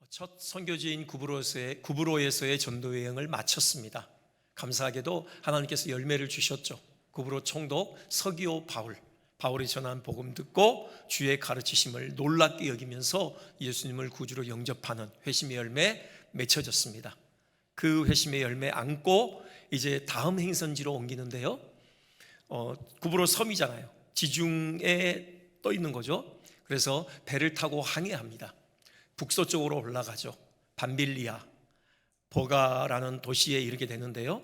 첫 선교지인 구브로에서의 전도 여행을 마쳤습니다. 감사하게도 하나님께서 열매를 주셨죠. 구브로 총독 서기오 바울이 전한 복음 듣고 주의 가르치심을 놀랍게 여기면서 예수님을 구주로 영접하는 회심의 열매 맺혀졌습니다. 그 회심의 열매 안고 이제 다음 행선지로 옮기는데요, 구브로 섬이잖아요. 지중해에 떠 있는 거죠. 그래서 배를 타고 항해합니다. 북서쪽으로 올라가죠. 밤빌리아 버가라는 도시에 이르게 되는데요,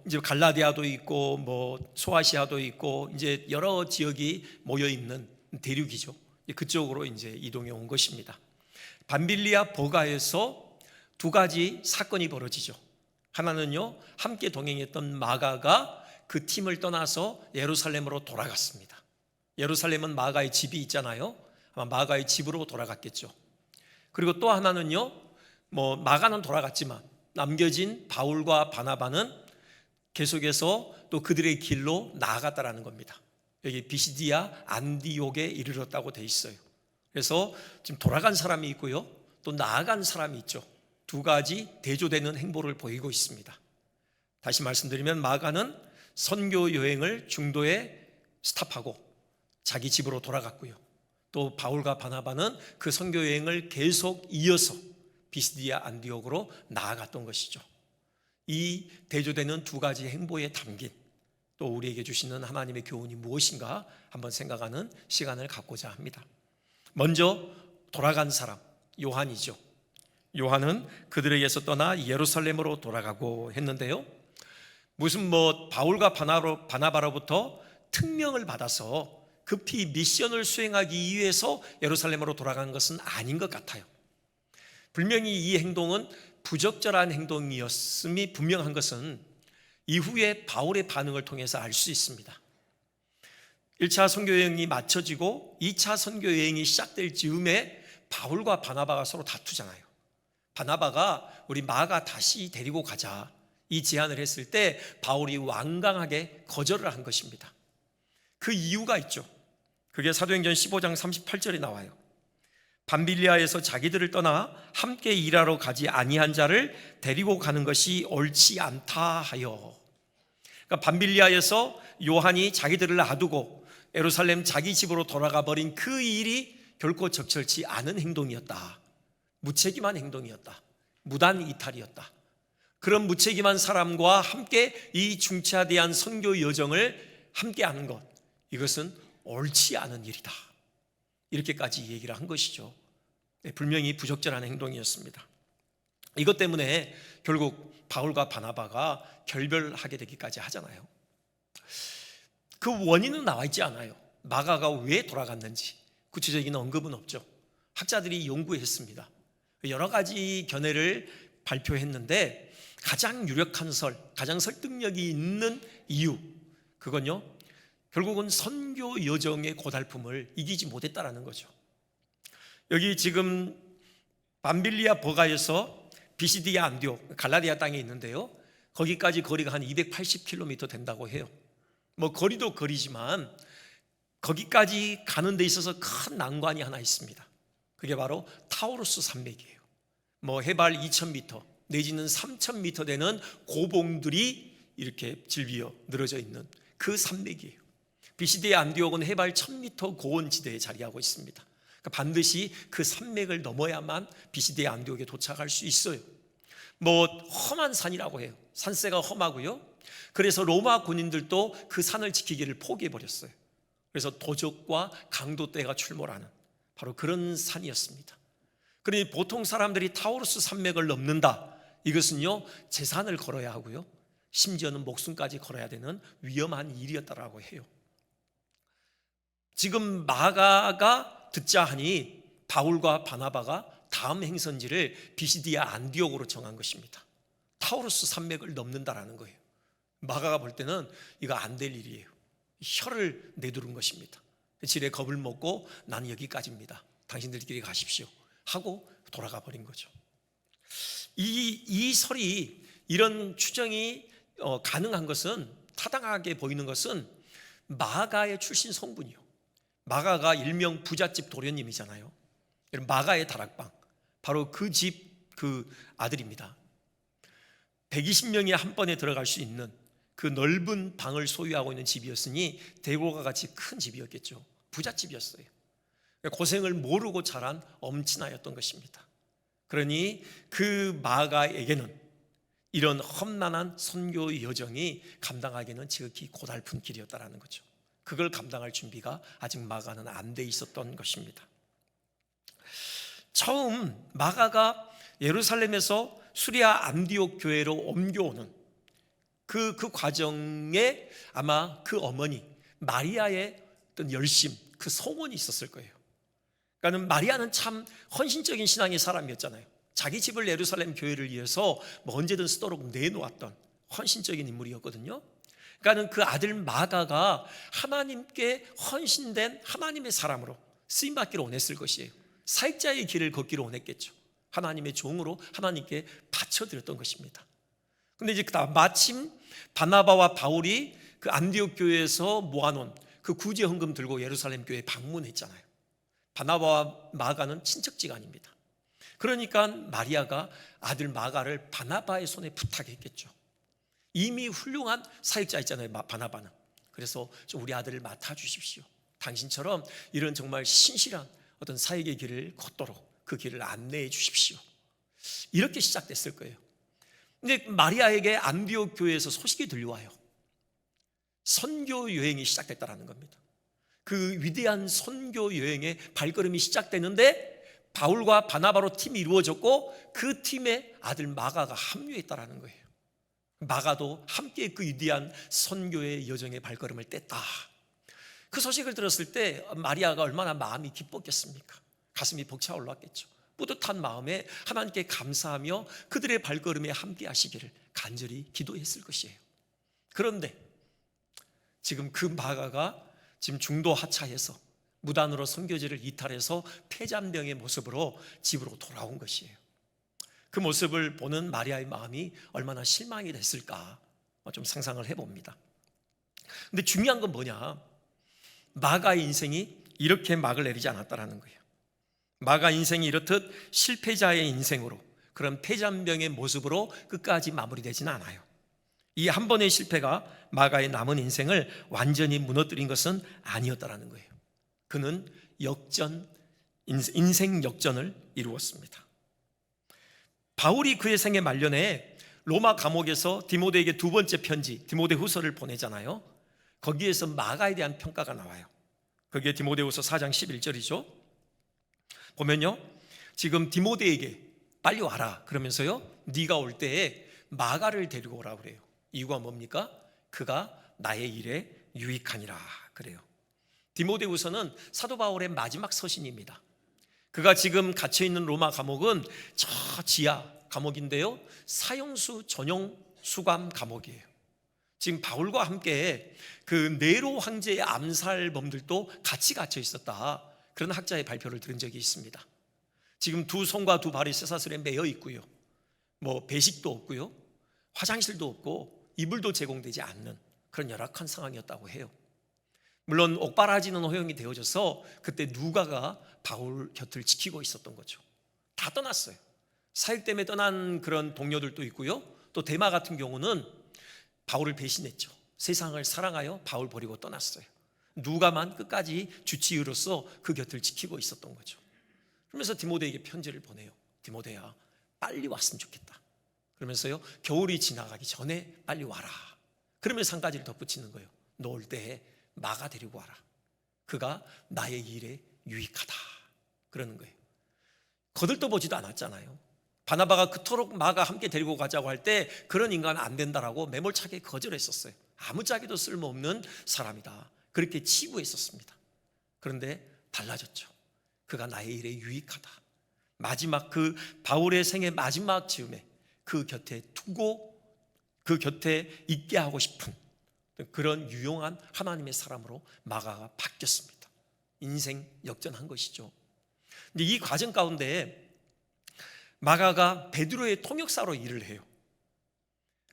이제 갈라디아도 있고 소아시아도 있고 이제 여러 지역이 모여 있는 대륙이죠. 그쪽으로 이제 이동해 온 것입니다. 밤빌리아 버가에서 두 가지 사건이 벌어지죠. 하나는요, 함께 동행했던 마가가 그 팀을 떠나서 예루살렘으로 돌아갔습니다. 예루살렘은 마가의 집이 있잖아요. 아마 마가의 집으로 돌아갔겠죠. 그리고 또 하나는요, 마가는 돌아갔지만 남겨진 바울과 바나바는 계속해서 또 그들의 길로 나아갔다라는 겁니다. 여기 비시디아 안디옥에 이르렀다고 돼 있어요. 그래서 지금 돌아간 사람이 있고요, 또 나아간 사람이 있죠. 두 가지 대조되는 행보를 보이고 있습니다. 다시 말씀드리면 마가는 선교 여행을 중도에 스탑하고 자기 집으로 돌아갔고요, 또 바울과 바나바는 그 선교 여행을 계속 이어서 비시디아 안디옥으로 나아갔던 것이죠. 이 대조되는 두 가지 행보에 담긴 또 우리에게 주시는 하나님의 교훈이 무엇인가 한번 생각하는 시간을 갖고자 합니다. 먼저 돌아간 사람 요한이죠. 요한은 그들에게서 떠나 예루살렘으로 돌아가고 했는데요, 무슨 바울과 바나바로부터 특명을 받아서 급히 미션을 수행하기 위해서 예루살렘으로 돌아간 것은 아닌 것 같아요. 분명히 이 행동은 부적절한 행동이었음이 분명한 것은 이후에 바울의 반응을 통해서 알 수 있습니다. 1차 선교여행이 마쳐지고 2차 선교여행이 시작될 즈음에 바울과 바나바가 서로 다투잖아요. 바나바가 우리 마가 다시 데리고 가자 이 제안을 했을 때 바울이 완강하게 거절을 한 것입니다. 그 이유가 있죠. 그게 사도행전 15장 38절에 나와요. 밤빌리아에서 자기들을 떠나 함께 일하러 가지 아니한 자를 데리고 가는 것이 옳지 않다 하여. 그러니까 밤빌리아에서 요한이 자기들을 놔두고 예루살렘 자기 집으로 돌아가 버린 그 일이 결코 적절치 않은 행동이었다. 무책임한 행동이었다. 무단 이탈이었다. 그런 무책임한 사람과 함께 이 중차대한 선교 여정을 함께 하는 것, 이것은 옳지 않은 일이다. 이렇게까지 얘기를 한 것이죠. 분명히 부적절한 행동이었습니다. 이것 때문에 결국 바울과 바나바가 결별하게 되기까지 하잖아요. 그 원인은 나와 있지 않아요. 마가가 왜 돌아갔는지 구체적인 언급은 없죠. 학자들이 연구했습니다. 여러 가지 견해를 발표했는데 가장 유력한 가장 설득력이 있는 이유, 그건요, 결국은 선교 여정의 고달픔을 이기지 못했다라는 거죠. 여기 지금 밤빌리아 버가에서 비시디아 안디옥 갈라디아 땅에 있는데요, 거기까지 거리가 한 280km 된다고 해요. 거리도 거리지만 거기까지 가는 데 있어서 큰 난관이 하나 있습니다. 그게 바로 타우루스 산맥이에요. 해발 2000m 내지는 3000m 되는 고봉들이 이렇게 질비어 늘어져 있는 그 산맥이에요. 비시디아 안디옥은 해발 1000m 고원 지대에 자리하고 있습니다. 그러니까 반드시 그 산맥을 넘어야만 비시디아 안디옥에 도착할 수 있어요. 험한 산이라고 해요. 산세가 험하고요. 그래서 로마 군인들도 그 산을 지키기를 포기해버렸어요. 그래서 도적과 강도떼가 출몰하는 바로 그런 산이었습니다. 그러니 보통 사람들이 타우루스 산맥을 넘는다, 이것은요, 재산을 걸어야 하고요, 심지어는 목숨까지 걸어야 되는 위험한 일이었다라고 해요. 지금 마가가 듣자 하니 바울과 바나바가 다음 행선지를 비시디아 안디옥으로 정한 것입니다. 타우루스 산맥을 넘는다라는 거예요. 마가가 볼 때는 이거 안 될 일이에요. 혀를 내두른 것입니다. 지레 겁을 먹고 난 여기까지입니다, 당신들끼리 가십시오 하고 돌아가 버린 거죠. 이 설이, 이런 추정이 가능한 것은, 타당하게 보이는 것은 마가의 출신 성분이요, 마가가 일명 부잣집 도련님이잖아요. 마가의 다락방, 바로 그 집 그 아들입니다. 120명이 한 번에 들어갈 수 있는 그 넓은 방을 소유하고 있는 집이었으니 대고가 같이 큰 집이었겠죠. 부잣집이었어요. 고생을 모르고 자란 엄친아였던 것입니다. 그러니 그 마가에게는 이런 험난한 선교 여정이 감당하기는 지극히 고달픈 길이었다라는 거죠. 그걸 감당할 준비가 아직 마가는 안 돼 있었던 것입니다. 처음 마가가 예루살렘에서 수리아 안디옥 교회로 옮겨오는 그 과정에 아마 그 어머니 마리아의 어떤 열심, 그 소원이 있었을 거예요. 그러니까 마리아는 참 헌신적인 신앙의 사람이었잖아요. 자기 집을 예루살렘 교회를 위해서 뭐 언제든 쓰도록 내놓았던 헌신적인 인물이었거든요. 그러니까 그 아들 마가가 하나님께 헌신된 하나님의 사람으로 쓰임받기를 원했을 것이에요. 사역자의 길을 걷기를 원했겠죠. 하나님의 종으로 하나님께 바쳐드렸던 것입니다. 근데 이제 마침 바나바와 바울이 그 안디옥 교회에서 모아놓은 그 구제 헌금 들고 예루살렘 교회에 방문했잖아요. 바나바와 마가는 친척지간입니다. 그러니까 마리아가 아들 마가를 바나바의 손에 부탁했겠죠. 이미 훌륭한 사역자였잖아요, 바나바는. 그래서 좀 우리 아들을 맡아주십시오. 당신처럼 이런 정말 신실한 어떤 사역의 길을 걷도록 그 길을 안내해 주십시오. 이렇게 시작됐을 거예요. 근데 마리아에게 안디옥 교회에서 소식이 들려와요. 선교 여행이 시작됐다는 겁니다. 그 위대한 선교 여행의 발걸음이 시작되는데 바울과 바나바로 팀이 이루어졌고 그 팀에 아들 마가가 합류했다는 거예요. 마가도 함께 그 위대한 선교의 여정의 발걸음을 뗐다. 그 소식을 들었을 때 마리아가 얼마나 마음이 기뻤겠습니까? 가슴이 벅차 올랐겠죠. 뿌듯한 마음에 하나님께 감사하며 그들의 발걸음에 함께 하시기를 간절히 기도했을 것이에요. 그런데 지금 그 마가가 지금 중도 하차해서 무단으로 선교지를 이탈해서 폐잔병의 모습으로 집으로 돌아온 것이에요. 그 모습을 보는 마리아의 마음이 얼마나 실망이 됐을까 좀 상상을 해봅니다. 근데 중요한 건 뭐냐? 마가의 인생이 이렇게 막을 내리지 않았다는 거예요. 마가 인생이 이렇듯 실패자의 인생으로, 그런 폐잔병의 모습으로 끝까지 마무리되지는 않아요. 이 한 번의 실패가 마가의 남은 인생을 완전히 무너뜨린 것은 아니었다는 거예요. 그는 인생 역전을 이루었습니다. 바울이 그의 생애 말년에 로마 감옥에서 디모데에게 두 번째 편지 디모데후서를 보내잖아요. 거기에서 마가에 대한 평가가 나와요. 그게 디모데후서 4장 11절이죠. 보면요, 지금 디모데에게 빨리 와라 그러면서요, 네가 올 때에 마가를 데리고 오라 그래요. 이유가 뭡니까? 그가 나의 일에 유익하니라 그래요. 디모데후서는 사도 바울의 마지막 서신입니다. 그가 지금 갇혀있는 로마 감옥은 저 지하 감옥인데요, 사형수 전용 수감 감옥이에요. 지금 바울과 함께 그 네로 황제의 암살범들도 같이 갇혀 있었다, 그런 학자의 발표를 들은 적이 있습니다. 지금 두 손과 두 발이 쇠사슬에 매여 있고요, 뭐 배식도 없고요, 화장실도 없고 이불도 제공되지 않는 그런 열악한 상황이었다고 해요. 물론 옥바라지는 허용이 되어져서 그때 누가가 바울 곁을 지키고 있었던 거죠. 다 떠났어요. 사역 때문에 떠난 그런 동료들도 있고요, 또 데마 같은 경우는 바울을 배신했죠. 세상을 사랑하여 바울 버리고 떠났어요. 누가만 끝까지 주치의로서 그 곁을 지키고 있었던 거죠. 그러면서 디모데에게 편지를 보내요. 디모데야, 빨리 왔으면 좋겠다. 그러면서요, 겨울이 지나가기 전에 빨리 와라. 그러면서 한 가지를 덧붙이는 거예요. 너 올 때 마가 데리고 와라. 그가 나의 일에 유익하다. 그러는 거예요. 거들떠보지도 않았잖아요. 바나바가 그토록 마가 함께 데리고 가자고 할 때 그런 인간은 안 된다라고 매몰차게 거절했었어요. 아무짝에도 쓸모없는 사람이다, 그렇게 치부했었습니다. 그런데 달라졌죠. 그가 나의 일에 유익하다. 마지막 그 바울의 생애 마지막 즈음에 그 곁에 두고 그 곁에 있게 하고 싶은 그런 유용한 하나님의 사람으로 마가가 바뀌었습니다. 인생 역전한 것이죠. 근데 이 과정 가운데 마가가 베드로의 통역사로 일을 해요.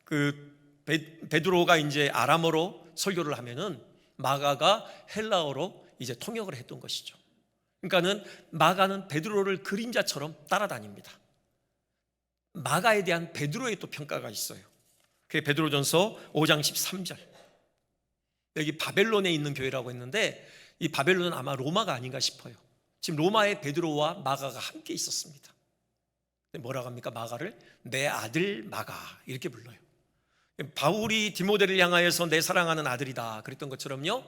그 베드로가 이제 아람어로 설교를 하면은 마가가 헬라어로 이제 통역을 했던 것이죠. 그러니까는 마가는 베드로를 그림자처럼 따라다닙니다. 마가에 대한 베드로의 또 평가가 있어요. 그게 베드로전서 5장 13절. 여기 바벨론에 있는 교회라고 했는데 이 바벨론은 아마 로마가 아닌가 싶어요. 지금 로마에 베드로와 마가가 함께 있었습니다. 뭐라고 합니까? 마가를 내 아들 마가 이렇게 불러요. 바울이 디모데를 향하여서 내 사랑하는 아들이다 그랬던 것처럼요,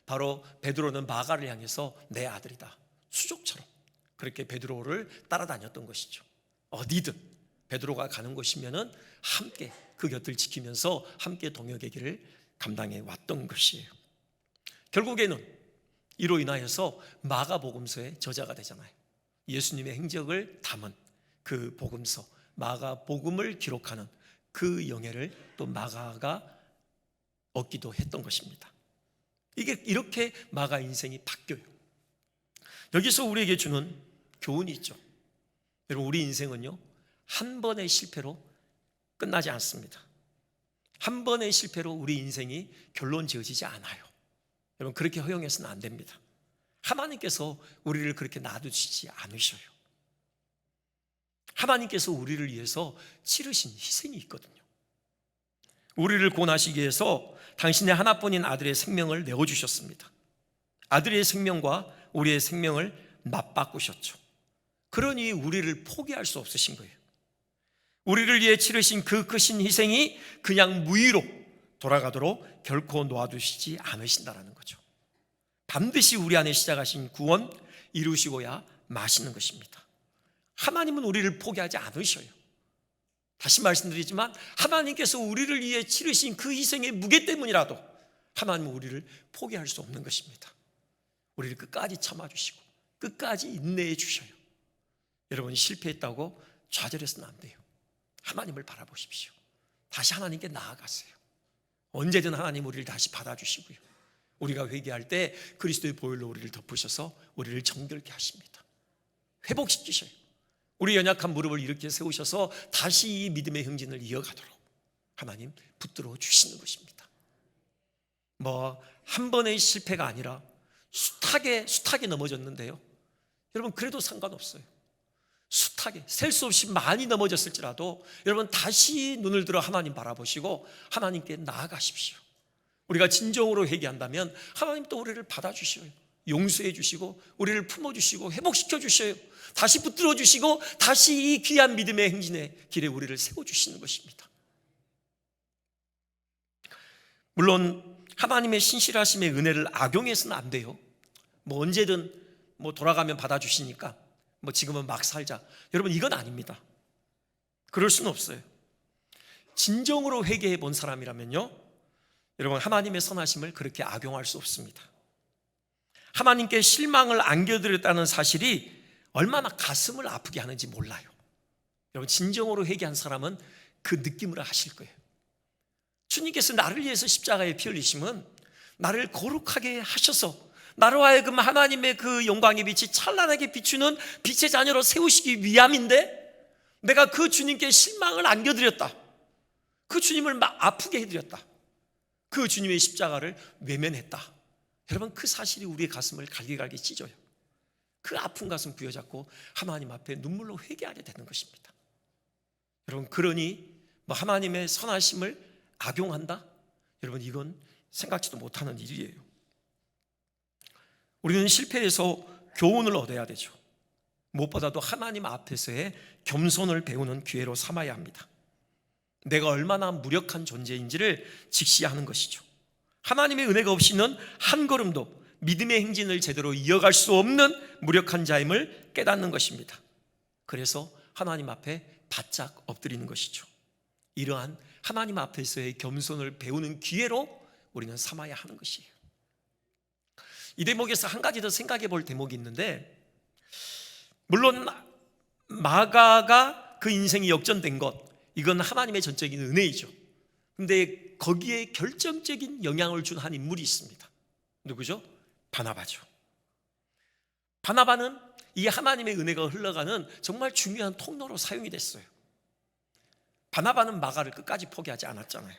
바로 베드로는 마가를 향해서 내 아들이다, 수족처럼 그렇게 베드로를 따라다녔던 것이죠. 어디든 베드로가 가는 곳이면은 함께 그 곁을 지키면서 함께 동역의 길을 감당해 왔던 것이에요. 결국에는 이로 인하여서 마가복음서의 저자가 되잖아요. 예수님의 행적을 담은 그 복음서, 마가복음을 기록하는 그 영예를 또 마가가 얻기도 했던 것입니다. 이게 이렇게 마가 인생이 바뀌어요. 여기서 우리에게 주는 교훈이 있죠. 여러분, 우리 인생은요, 한 번의 실패로 끝나지 않습니다. 한 번의 실패로 우리 인생이 결론 지어지지 않아요. 여러분, 그렇게 허용해서는 안 됩니다. 하나님께서 우리를 그렇게 놔두시지 않으셔요. 하나님께서 우리를 위해서 치르신 희생이 있거든요. 우리를 구원하시기 위해서 당신의 하나뿐인 아들의 생명을 내어주셨습니다. 아들의 생명과 우리의 생명을 맞바꾸셨죠. 그러니 우리를 포기할 수 없으신 거예요. 우리를 위해 치르신 그 크신 희생이 그냥 무의로 돌아가도록 결코 놓아두시지 않으신다는 거죠. 반드시 우리 안에 시작하신 구원 이루시고야 마시는 것입니다. 하나님은 우리를 포기하지 않으셔요. 다시 말씀드리지만 하나님께서 우리를 위해 치르신 그 희생의 무게 때문이라도 하나님은 우리를 포기할 수 없는 것입니다. 우리를 끝까지 참아주시고 끝까지 인내해 주셔요. 여러분, 실패했다고 좌절해서는 안 돼요. 하나님을 바라보십시오. 다시 하나님께 나아가세요. 언제든 하나님 우리를 다시 받아주시고요, 우리가 회개할 때 그리스도의 보혈로 우리를 덮으셔서 우리를 정결케 하십니다. 회복시키셔요. 우리 연약한 무릎을 일으켜 세우셔서 다시 이 믿음의 행진을 이어가도록 하나님 붙들어 주시는 것입니다. 한 번의 실패가 아니라 숱하게 넘어졌는데요, 여러분, 그래도 상관없어요. 숱하게 셀 수 없이 많이 넘어졌을지라도 여러분, 다시 눈을 들어 하나님 바라보시고 하나님께 나아가십시오. 우리가 진정으로 회개한다면 하나님 또 우리를 받아주셔요. 용서해 주시고 우리를 품어주시고 회복시켜 주셔요. 다시 붙들어 주시고 다시 이 귀한 믿음의 행진의 길에 우리를 세워주시는 것입니다. 물론 하나님의 신실하심의 은혜를 악용해서는 안 돼요. 언제든 돌아가면 받아주시니까 지금은 막 살자, 여러분, 이건 아닙니다. 그럴 수는 없어요. 진정으로 회개해 본 사람이라면요, 여러분, 하나님의 선하심을 그렇게 악용할 수 없습니다. 하나님께 실망을 안겨드렸다는 사실이 얼마나 가슴을 아프게 하는지 몰라요. 여러분, 진정으로 회개한 사람은 그 느낌을 하실 거예요. 주님께서 나를 위해서 십자가에 피 흘리심은 나를 거룩하게 하셔서 나로 하여금 하나님의 그 영광의 빛이 찬란하게 비추는 빛의 자녀로 세우시기 위함인데, 내가 그 주님께 실망을 안겨드렸다, 그 주님을 막 아프게 해드렸다, 그 주님의 십자가를 외면했다. 여러분, 그 사실이 우리의 가슴을 갈기갈기 찢어요. 그 아픈 가슴 부여잡고 하나님 앞에 눈물로 회개하게 되는 것입니다. 여러분, 그러니 하나님의 선하심을 악용한다? 여러분, 이건 생각지도 못하는 일이에요. 우리는 실패에서 교훈을 얻어야 되죠. 무엇보다도 하나님 앞에서의 겸손을 배우는 기회로 삼아야 합니다. 내가 얼마나 무력한 존재인지를 직시하는 것이죠. 하나님의 은혜가 없이는 한 걸음도 믿음의 행진을 제대로 이어갈 수 없는 무력한 자임을 깨닫는 것입니다. 그래서 하나님 앞에 바짝 엎드리는 것이죠. 이러한 하나님 앞에서의 겸손을 배우는 기회로 우리는 삼아야 하는 것이에요. 이 대목에서 한 가지 더 생각해 볼 대목이 있는데, 물론 마가가 그 인생이 역전된 것, 이건 하나님의 전적인 은혜이죠. 근데 거기에 결정적인 영향을 준 한 인물이 있습니다. 누구죠? 바나바죠. 바나바는 이 하나님의 은혜가 흘러가는 정말 중요한 통로로 사용이 됐어요. 바나바는 마가를 끝까지 포기하지 않았잖아요.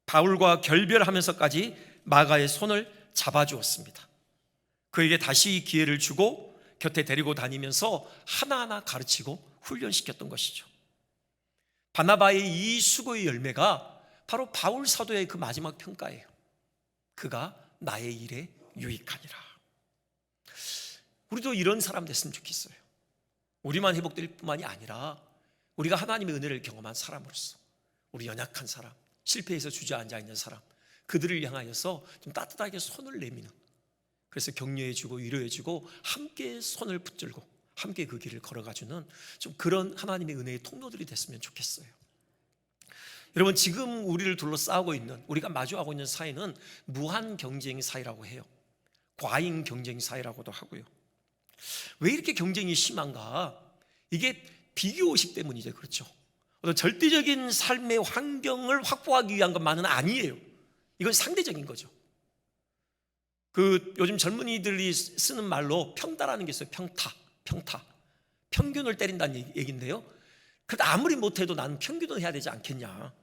바울과 결별하면서까지 마가의 손을 잡아주었습니다. 그에게 다시 기회를 주고 곁에 데리고 다니면서 하나하나 가르치고 훈련시켰던 것이죠. 바나바의 이 수고의 열매가 바로 바울 사도의 그 마지막 평가예요. 그가 나의 일에 유익하니라. 우리도 이런 사람 됐으면 좋겠어요. 우리만 회복될 뿐만이 아니라 우리가 하나님의 은혜를 경험한 사람으로서, 우리 연약한 사람, 실패해서 주저앉아 있는 사람, 그들을 향하여서 좀 따뜻하게 손을 내미는, 그래서 격려해주고 위로해주고 함께 손을 붙들고 함께 그 길을 걸어가주는 좀 그런 하나님의 은혜의 통로들이 됐으면 좋겠어요. 여러분, 지금 우리를 둘러싸고 있는, 우리가 마주하고 있는 사회는 무한 경쟁 사회라고 해요. 과잉 경쟁 사회라고도 하고요. 왜 이렇게 경쟁이 심한가? 이게 비교의식 때문이죠. 그렇죠? 어떤 절대적인 삶의 환경을 확보하기 위한 것만은 아니에요. 이건 상대적인 거죠. 요즘 젊은이들이 쓰는 말로 평타라는 게 있어요. 평타. 평균을 때린다는 얘기인데요. 그래도 아무리 못해도 나는 평균을 해야 되지 않겠냐.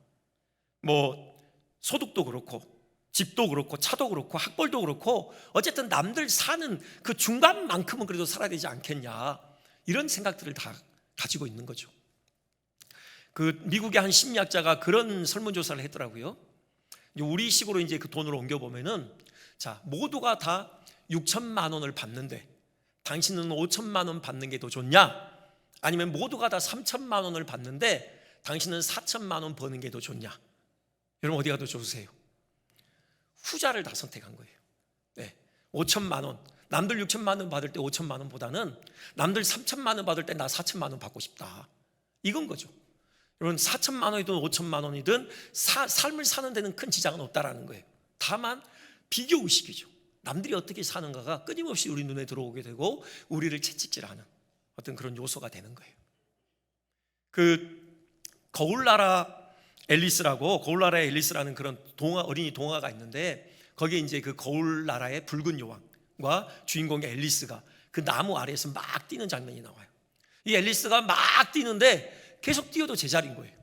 소득도 그렇고 집도 그렇고 차도 그렇고 학벌도 그렇고 어쨌든 남들 사는 그 중간만큼은 그래도 살아야 되지 않겠냐, 이런 생각들을 다 가지고 있는 거죠. 미국의 한 심리학자가 그런 설문조사를 했더라고요. 우리식으로 이제 그 돈으로 옮겨보면은, 자, 모두가 다 6천만 원을 받는데 당신은 5천만 원 받는 게 더 좋냐? 아니면 모두가 다 3천만 원을 받는데 당신은 4천만 원 버는 게 더 좋냐? 여러분, 어디가 더 좋으세요? 후자를 다 선택한 거예요. 네, 5천만 원, 남들 6천만 원 받을 때 5천만 원보다는 남들 3천만 원 받을 때 나 4천만 원 받고 싶다, 이건 거죠. 여러분, 4천만 원이든 5천만 원이든 삶을 사는 데는 큰 지장은 없다라는 거예요. 다만 비교의식이죠. 남들이 어떻게 사는가가 끊임없이 우리 눈에 들어오게 되고 우리를 채찍질하는 어떤 그런 요소가 되는 거예요. 거울나라의 앨리스라는 그런 어린이 동화가 있는데, 거기에 이제 그 거울나라의 붉은 여왕과 주인공의 앨리스가 그 나무 아래에서 막 뛰는 장면이 나와요. 이 앨리스가 막 뛰는데 계속 뛰어도 제자리인 거예요.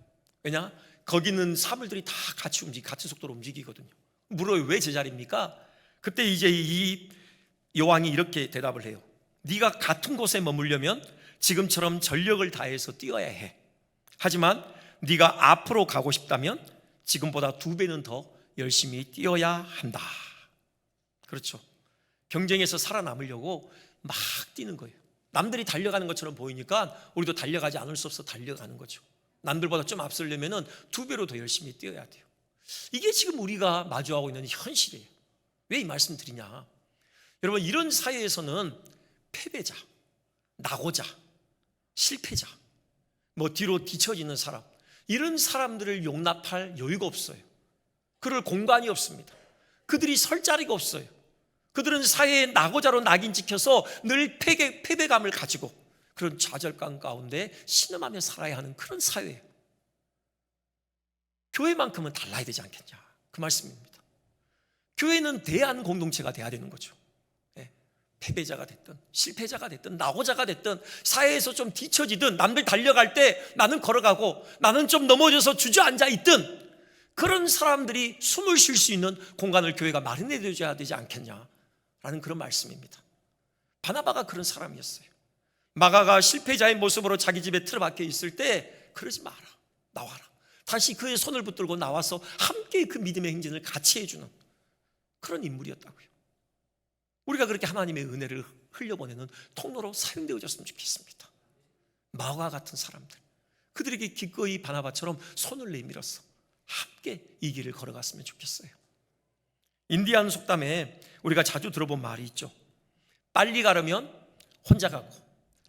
왜냐? 거기는 사물들이 다 같은 속도로 움직이거든요. 물어요, 왜 제자리입니까? 그때 이제 이 여왕이 이렇게 대답을 해요. 네가 같은 곳에 머물려면 지금처럼 전력을 다해서 뛰어야 해. 하지만 네가 앞으로 가고 싶다면 지금보다 2배는 더 열심히 뛰어야 한다. 그렇죠. 경쟁에서 살아남으려고 막 뛰는 거예요. 남들이 달려가는 것처럼 보이니까 우리도 달려가지 않을 수 없어 달려가는 거죠. 남들보다 좀 앞서려면 2배로 더 열심히 뛰어야 돼요. 이게 지금 우리가 마주하고 있는 현실이에요. 왜 이 말씀 드리냐? 여러분, 이런 사회에서는 패배자, 낙오자, 실패자, 뒤로 뒤처지는 사람, 이런 사람들을 용납할 여유가 없어요. 그럴 공간이 없습니다. 그들이 설 자리가 없어요. 그들은 사회의 낙오자로 낙인 찍혀서 늘 패배감을 가지고 그런 좌절감 가운데 신음하며 살아야 하는 그런 사회예요. 교회만큼은 달라야 되지 않겠냐, 그 말씀입니다. 교회는 대안 공동체가 돼야 되는 거죠. 패배자가 됐든 실패자가 됐든 낙오자가 됐든 사회에서 좀 뒤처지든 남들 달려갈 때 나는 걸어가고 나는 좀 넘어져서 주저앉아 있든 그런 사람들이 숨을 쉴 수 있는 공간을 교회가 마련해 줘야 되지 않겠냐라는 그런 말씀입니다. 바나바가 그런 사람이었어요. 마가가 실패자의 모습으로 자기 집에 틀어박혀 있을 때 그러지 마라, 나와라, 다시 그의 손을 붙들고 나와서 함께 그 믿음의 행진을 같이 해주는 그런 인물이었다고요. 우리가 그렇게 하나님의 은혜를 흘려보내는 통로로 사용되어졌으면 좋겠습니다. 마가 같은 사람들, 그들에게 기꺼이 바나바처럼 손을 내밀어서 함께 이 길을 걸어갔으면 좋겠어요. 인디안 속담에 우리가 자주 들어본 말이 있죠. 빨리 가려면 혼자 가고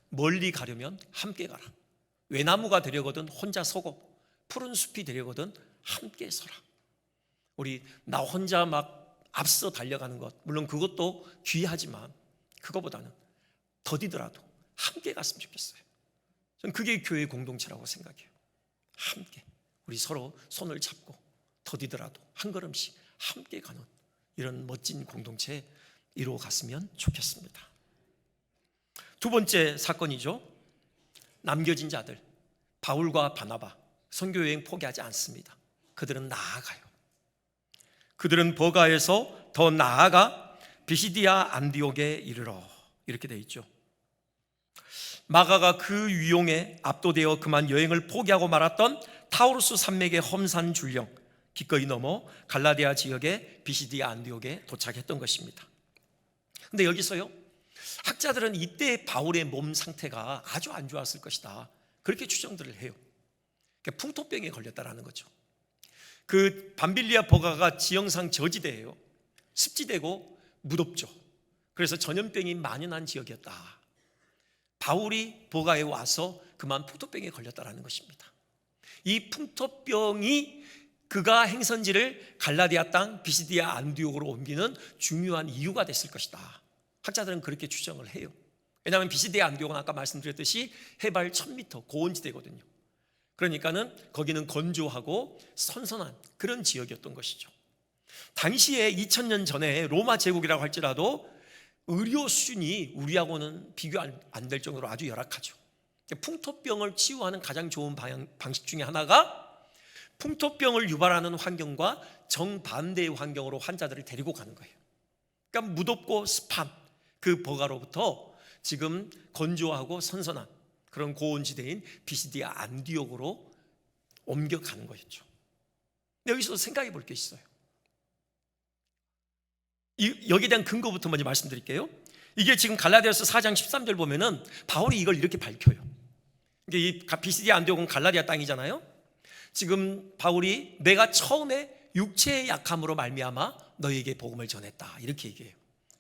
멀리 가려면 함께 가라. 외나무가 되려거든 혼자 서고 푸른 숲이 되려거든 함께 서라. 우리 나 혼자 막 앞서 달려가는 것, 물론 그것도 귀하지만 그거보다는 더디더라도 함께 갔으면 좋겠어요. 저는 그게 교회의 공동체라고 생각해요. 함께 우리 서로 손을 잡고 더디더라도 한 걸음씩 함께 가는 이런 멋진 공동체 이루어 갔으면 좋겠습니다. 두 번째 사건이죠. 남겨진 자들, 바울과 바나바 선교여행 포기하지 않습니다. 그들은 나아가요. 그들은 버가에서 더 나아가 비시디아 안디옥에 이르러, 이렇게 돼 있죠. 마가가 그 위용에 압도되어 그만 여행을 포기하고 말았던 타우루스 산맥의 험산 줄령, 기꺼이 넘어 갈라디아 지역의 비시디아 안디옥에 도착했던 것입니다. 근데 여기서요, 학자들은 이때 바울의 몸 상태가 아주 안 좋았을 것이다, 그렇게 추정들을 해요. 풍토병에 걸렸다라는 거죠. 그 밤빌리아 버가가 지형상 저지대예요. 습지대고 무덥죠. 그래서 전염병이 만연한 지역이었다. 바울이 버가에 와서 그만 풍토병에 걸렸다라는 것입니다. 이 풍토병이 그가 행선지를 갈라디아 땅 비시디아 안디옥으로 옮기는 중요한 이유가 됐을 것이다. 학자들은 그렇게 추정을 해요. 왜냐하면 비시디아 안디옥은 아까 말씀드렸듯이 해발 1000m 고온지대거든요. 그러니까는 거기는 건조하고 선선한 그런 지역이었던 것이죠. 당시에 2000년 전에 로마 제국이라고 할지라도 의료 수준이 우리하고는 비교 안 될 정도로 아주 열악하죠. 풍토병을 치유하는 가장 좋은 방식 중에 하나가 풍토병을 유발하는 환경과 정반대의 환경으로 환자들을 데리고 가는 거예요. 그러니까 무덥고 습한 그 버가로부터 지금 건조하고 선선한 그런 고온지대인 비시디아 안디옥으로 옮겨가는 거였죠. 여기서 생각해 볼 게 있어요. 여기에 대한 근거부터 먼저 말씀드릴게요. 이게 지금 갈라디아서 4장 13절 보면은 바울이 이걸 이렇게 밝혀요. 이게 이 비시디아 안디옥은 갈라디아 땅이잖아요. 지금 바울이 내가 처음에 육체의 약함으로 말미암아 너에게 복음을 전했다, 이렇게 얘기해요.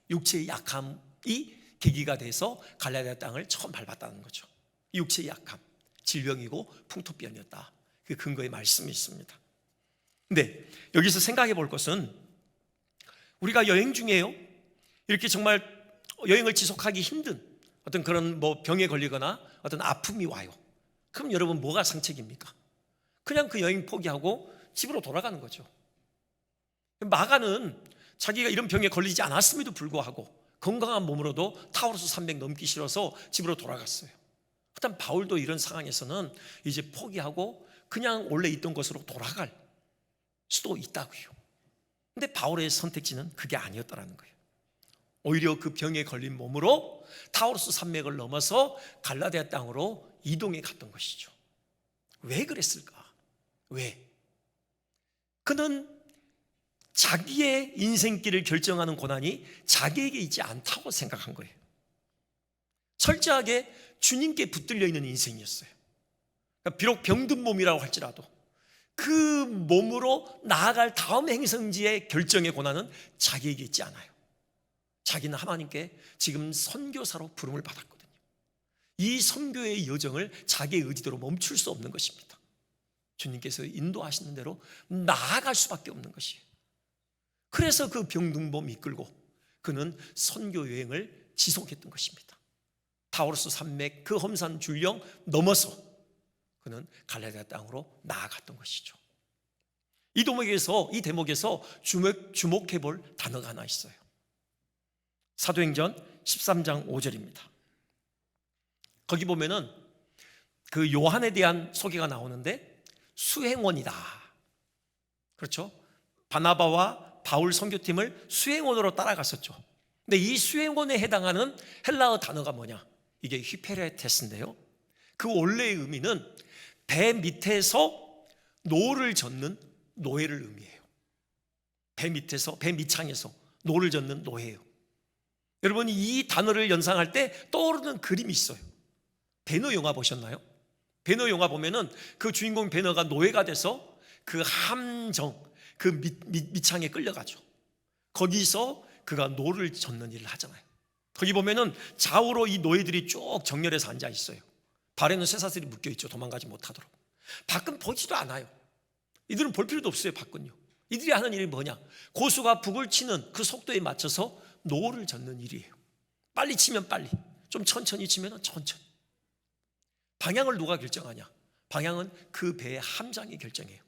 육체의 약함이 계기가 돼서 갈라디아 땅을 처음 밟았다는 거죠. 육체의 약함, 질병이고 풍토병이었다. 그 근거의 말씀이 있습니다. 근데 여기서 생각해 볼 것은, 우리가 여행 중에요, 이렇게 정말 여행을 지속하기 힘든 어떤 그런 병에 걸리거나 어떤 아픔이 와요. 그럼 여러분 뭐가 상책입니까? 그냥 그 여행 포기하고 집으로 돌아가는 거죠. 마가는 자기가 이런 병에 걸리지 않았음에도 불구하고 건강한 몸으로도 타우루스 산맥 넘기 싫어서 집으로 돌아갔어요. 일단 바울도 이런 상황에서는 이제 포기하고 그냥 원래 있던 곳으로 돌아갈 수도 있다고요. 근데 바울의 선택지는 그게 아니었다라는 거예요. 오히려 그 병에 걸린 몸으로 타우루스 산맥을 넘어서 갈라디아 땅으로 이동해 갔던 것이죠. 왜 그랬을까? 왜? 그는 자기의 인생길을 결정하는 고난이 자기에게 있지 않다고 생각한 거예요. 철저하게 주님께 붙들려 있는 인생이었어요. 그러니까 비록 병든 몸이라고 할지라도 그 몸으로 나아갈 다음 행성지의 결정의 고난은 자기에게 있지 않아요. 자기는 하나님께 지금 선교사로 부름을 받았거든요. 이 선교의 여정을 자기의 의지대로 멈출 수 없는 것입니다. 주님께서 인도하시는 대로 나아갈 수밖에 없는 것이에요. 그래서 그 병든 몸 이끌고 그는 선교 여행을 지속했던 것입니다. 타우루스 산맥 그 험산 줄령 넘어서 그는 갈라디아 땅으로 나아갔던 것이죠. 이 대목에서 주목해 볼 단어가 하나 있어요. 사도행전 13장 5절입니다. 거기 보면은 그 요한에 대한 소개가 나오는데 수행원이다. 그렇죠? 바나바와 바울 선교팀을 수행원으로 따라갔었죠. 근데 이 수행원에 해당하는 헬라어 단어가 뭐냐? 이게 휘페레테스인데요. 그 원래의 의미는 배 밑에서 노를 젓는 노예를 의미해요. 배 밑창에서 노를 젓는 노예예요. 여러분이 이 단어를 연상할 때 떠오르는 그림이 있어요. 배너 영화 보셨나요? 배너 영화 보면은 그 주인공 배너가 노예가 돼서 그 함정, 그 밑창에 끌려가죠. 거기서 그가 노를 젓는 일을 하잖아요. 거기 보면은 좌우로 이 노예들이 쭉 정렬해서 앉아 있어요. 발에는 쇠사슬이 묶여 있죠. 도망가지 못하도록. 밖은 보지도 않아요. 이들은 볼 필요도 없어요. 밖은요. 이들이 하는 일이 뭐냐? 고수가 북을 치는 그 속도에 맞춰서 노를 젓는 일이에요. 빨리 치면 빨리, 좀 천천히 치면 천천히. 방향을 누가 결정하냐? 방향은 그 배의 함장이 결정해요.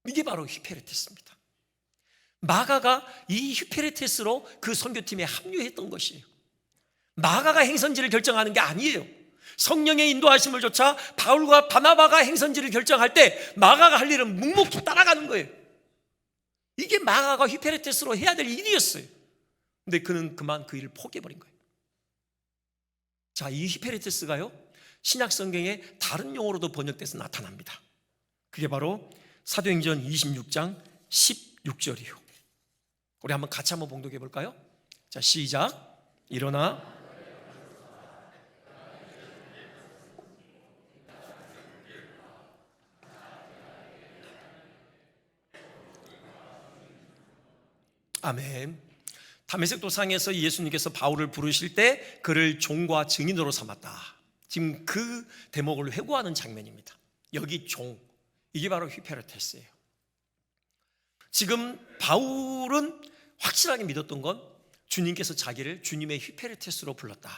이게 바로 휘페레테스입니다. 마가가 이 휘페레테스로 그 선교팀에 합류했던 것이에요. 마가가 행선지를 결정하는 게 아니에요. 성령의 인도하심을 조차 바울과 바나바가 행선지를 결정할 때 마가가 할 일은 묵묵히 따라가는 거예요. 이게 마가가 휘페레테스로 해야 될 일이었어요. 근데 그는 그만 그 일을 포기해버린 거예요. 자, 이 휘페레테스가요, 신약 성경에 다른 용어로도 번역돼서 나타납니다. 그게 바로 사도행전 26장 16절이요. 우리 한번 같이 한번 봉독해 볼까요? 자, 시작. 일어나 아멘. 다메섹 도상에서 예수님께서 바울을 부르실 때 그를 종과 증인으로 삼았다. 지금 그 대목을 회고하는 장면입니다. 여기 종, 이게 바로 휘페레테스예요. 지금 바울은 확실하게 믿었던 건 주님께서 자기를 주님의 휘페레테스로 불렀다,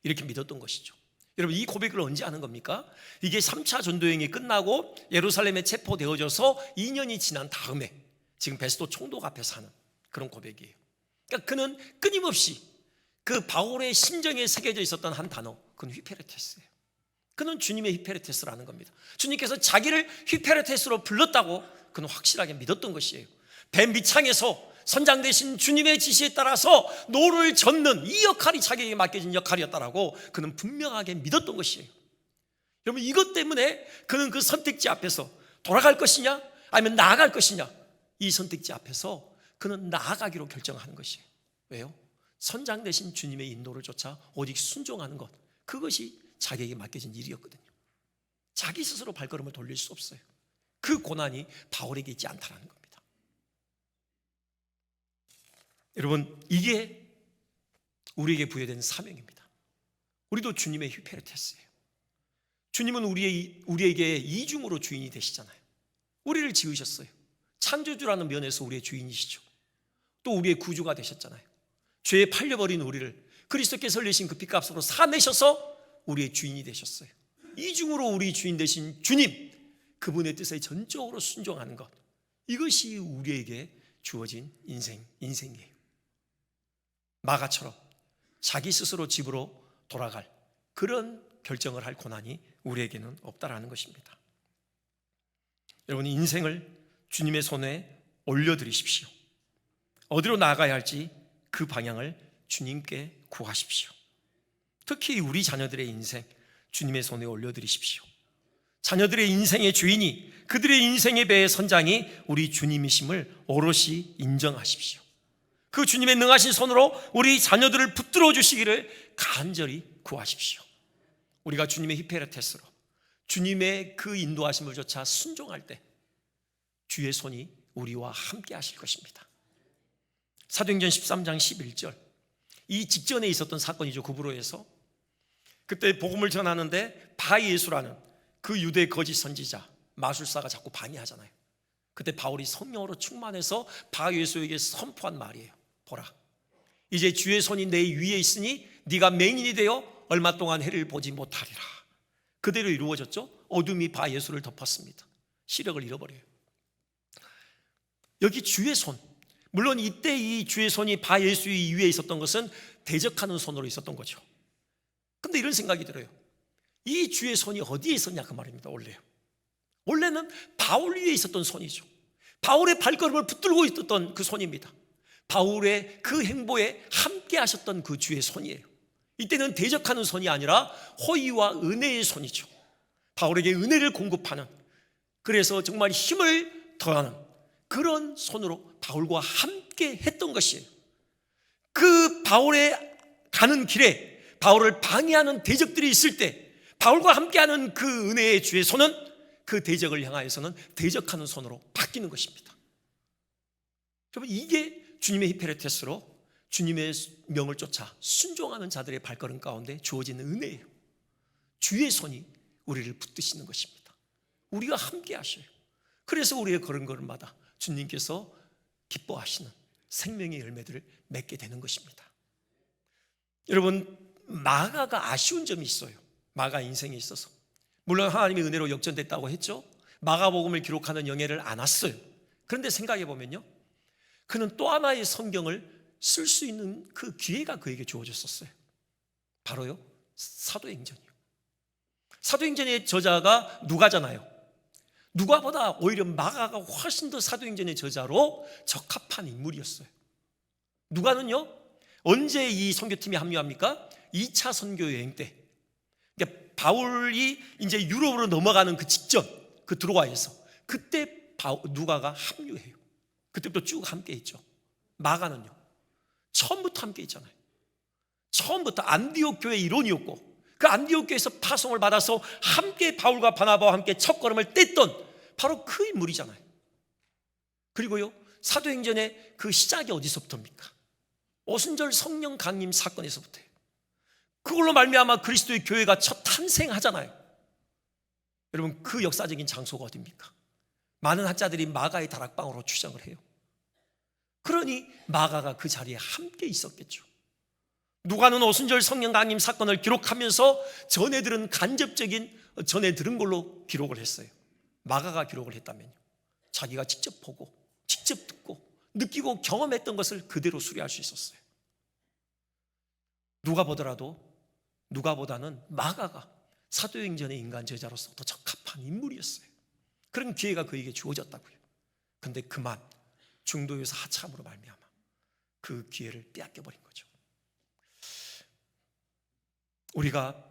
이렇게 믿었던 것이죠. 여러분, 이 고백을 언제 하는 겁니까? 이게 3차 전도여행이 끝나고 예루살렘에 체포되어져서 2년이 지난 다음에 지금 베스도 총독 앞에서 하는 그런 고백이에요. 그러니까 그는 끊임없이 그 바울의 심정에 새겨져 있었던 한 단어, 그건 휘페레테스예요. 그는 주님의 휘페레테스라는 겁니다. 주님께서 자기를 휘페레테스로 불렀다고 그는 확실하게 믿었던 것이에요. 배 밑창에서 선장 되신 주님의 지시에 따라서 노를 젓는 이 역할이 자기에게 맡겨진 역할이었다라고 그는 분명하게 믿었던 것이에요. 여러분, 이것 때문에 그는 그 선택지 앞에서 돌아갈 것이냐 아니면 나아갈 것이냐, 이 선택지 앞에서 그는 나아가기로 결정하는 것이에요. 왜요? 선장 되신 주님의 인도를 쫓아 오직 순종하는 것, 그것이 자기에게 맡겨진 일이었거든요. 자기 스스로 발걸음을 돌릴 수 없어요. 그 고난이 바울에게 있지 않다는 겁니다. 여러분, 이게 우리에게 부여된 사명입니다. 우리도 주님의 휘페레테스예요. 주님은 우리에게 이중으로 주인이 되시잖아요. 우리를 지으셨어요. 창조주라는 면에서 우리의 주인이시죠. 또 우리의 구주가 되셨잖아요. 죄에 팔려버린 우리를 그리스도께서 흘리신 그 핏값으로 사내셔서 우리의 주인이 되셨어요. 이중으로 우리 주인 되신 주님, 그분의 뜻에 전적으로 순종하는 것, 이것이 우리에게 주어진 인생이에요. 마가처럼 자기 스스로 집으로 돌아갈 그런 결정을 할 고난이 우리에게는 없다라는 것입니다. 여러분, 인생을 주님의 손에 올려드리십시오. 어디로 나아가야 할지 그 방향을 주님께 구하십시오. 특히 우리 자녀들의 인생 주님의 손에 올려드리십시오. 자녀들의 인생의 주인이, 그들의 인생의 배의 선장이 우리 주님이심을 오롯이 인정하십시오. 그 주님의 능하신 손으로 우리 자녀들을 붙들어 주시기를 간절히 구하십시오. 우리가 주님의 히페레테스로 주님의 그 인도하심을 조차 순종할 때 주의 손이 우리와 함께 하실 것입니다. 사도행전 13장 11절, 이 직전에 있었던 사건이죠. 구브로에서 그때 복음을 전하는데 바예수라는 그 유대 거짓 선지자, 마술사가 자꾸 방해하잖아요. 그때 바울이 성령으로 충만해서 바예수에게 선포한 말이에요. 보라, 이제 주의 손이 내 위에 있으니 네가 맹인이 되어 얼마 동안 해를 보지 못하리라. 그대로 이루어졌죠. 어둠이 바예수를 덮었습니다. 시력을 잃어버려요. 여기 주의 손, 물론 이때 이 주의 손이 바예수의 위에 있었던 것은 대적하는 손으로 있었던 거죠. 근데 이런 생각이 들어요. 이 주의 손이 어디에 있었냐 그 말입니다. 원래는 바울 위에 있었던 손이죠. 바울의 발걸음을 붙들고 있었던 그 손입니다. 바울의 그 행보에 함께 하셨던 그 주의 손이에요. 이때는 대적하는 손이 아니라 호의와 은혜의 손이죠. 바울에게 은혜를 공급하는, 그래서 정말 힘을 더하는 그런 손으로 바울과 함께 했던 것이에요. 그 바울의 가는 길에 바울을 방해하는 대적들이 있을 때 바울과 함께하는 그 은혜의 주의 손은 그 대적을 향하여서는 대적하는 손으로 바뀌는 것입니다. 여러분, 이게 주님의 히페레테스로 주님의 명을 쫓아 순종하는 자들의 발걸음 가운데 주어지는 은혜예요. 주의 손이 우리를 붙드시는 것입니다. 우리가 함께 하셔요. 그래서 우리의 걸음걸음마다 주님께서 기뻐하시는 생명의 열매들을 맺게 되는 것입니다. 여러분, 마가가 아쉬운 점이 있어요. 마가 인생에 있어서 물론 하나님의 은혜로 역전됐다고 했죠. 마가복음을 기록하는 영예를 안 왔어요. 그런데 생각해 보면요, 그는 또 하나의 성경을 쓸 수 있는 그 기회가 그에게 주어졌었어요. 바로요, 사도행전이요. 사도행전의 저자가 누가잖아요. 누가보다 오히려 마가가 훨씬 더 사도행전의 저자로 적합한 인물이었어요. 누가는요, 언제 이 선교팀에 합류합니까? 2차 선교 여행 때 바울이 이제 유럽으로 넘어가는 그 직전, 그 드로아에서 그때 누가가 합류해요. 그때부터 쭉 함께 있죠. 마가는요, 처음부터 함께 있잖아요. 처음부터 안디옥 교회 일원이었고, 그 안디옥 교회에서 파송을 받아서 함께 바울과 바나바와 함께 첫걸음을 뗐던 바로 그 인물이잖아요. 그리고요, 사도행전의 그 시작이 어디서부터입니까? 오순절 성령 강림 사건에서부터예요. 그걸로 말미암아 그리스도의 교회가 첫 탄생하잖아요. 여러분, 그 역사적인 장소가 어디입니까? 많은 학자들이 마가의 다락방으로 추정을 해요. 그러니 마가가 그 자리에 함께 있었겠죠. 누가는 오순절 성령 강림 사건을 기록하면서 전해 들은 전해 들은 걸로 기록을 했어요. 마가가 기록을 했다면요, 자기가 직접 보고 직접 듣고 느끼고 경험했던 것을 그대로 수리할 수 있었어요. 누가보다는 마가가 사도행전의 인간 제자로서 더 적합한 인물이었어요. 그런 기회가 그에게 주어졌다고요. 그런데 그만 중도에서 하참으로 말미암아 그 기회를 빼앗겨버린 거죠. 우리가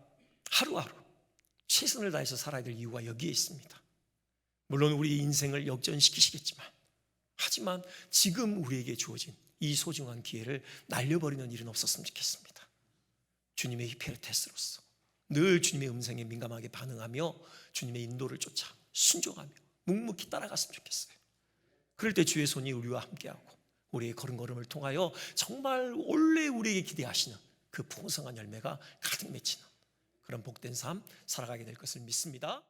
하루하루 최선을 다해서 살아야 될 이유가 여기에 있습니다. 물론 우리 인생을 역전시키시겠지만, 하지만 지금 우리에게 주어진 이 소중한 기회를 날려버리는 일은 없었으면 좋겠습니다. 주님의 히페르테스로서 늘 주님의 음성에 민감하게 반응하며 주님의 인도를 쫓아 순종하며 묵묵히 따라갔으면 좋겠어요. 그럴 때 주의 손이 우리와 함께하고 우리의 걸음걸음을 통하여 정말 원래 우리에게 기대하시는 그 풍성한 열매가 가득 맺히는 그런 복된 삶 살아가게 될 것을 믿습니다.